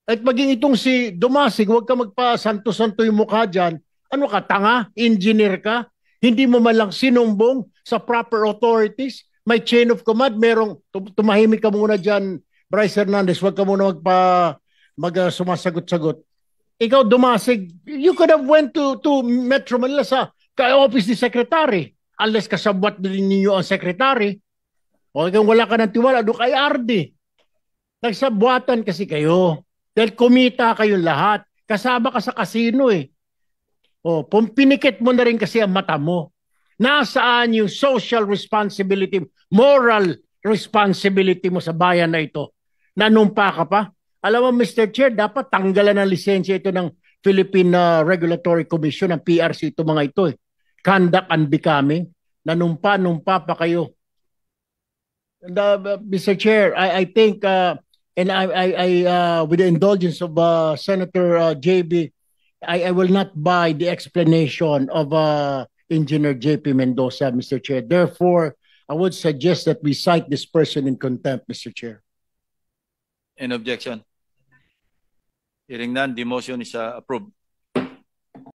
At maging itong si Dumasig, huwag ka magpa-santo-santo yung mukha dyan. Ano ka, tanga? Engineer ka? Hindi mo man lang sinumbong sa proper authorities? May chain of command, merong tumahimik ka muna dyan, Bryce Hernandez, huwag ka muna sumasagot-sagot. Ikaw, Dumasig, you could have went to Metro Manila sa office ni Secretary. Unless kasabwat din ninyo ang Secretary. O kung wala ka ng tiwala, doon kay RD. Nagsabuatan kasi kayo. Dahil kumita kayong lahat. Kasama ka sa kasino eh. O, pinikit mo na rin kasi ang mata mo. Nasaan yung social responsibility, moral responsibility mo sa bayan na ito? Nanumpa ka pa? Alam mo, Mr. Chair, dapat tanggalan ng lisensya ito ng Philippine Regulatory Commission, ng PRC, ito mga ito eh. Conduct unbecoming. Nanumpa-numpa pa kayo. And, Mr. Chair, I think, and with the indulgence of Senator JB, I will not buy the explanation of Engineer JP Mendoza, Mr. Chair. Therefore, I would suggest that we cite this person in contempt, Mr. Chair. Any objection? Hearing none, the motion is approved.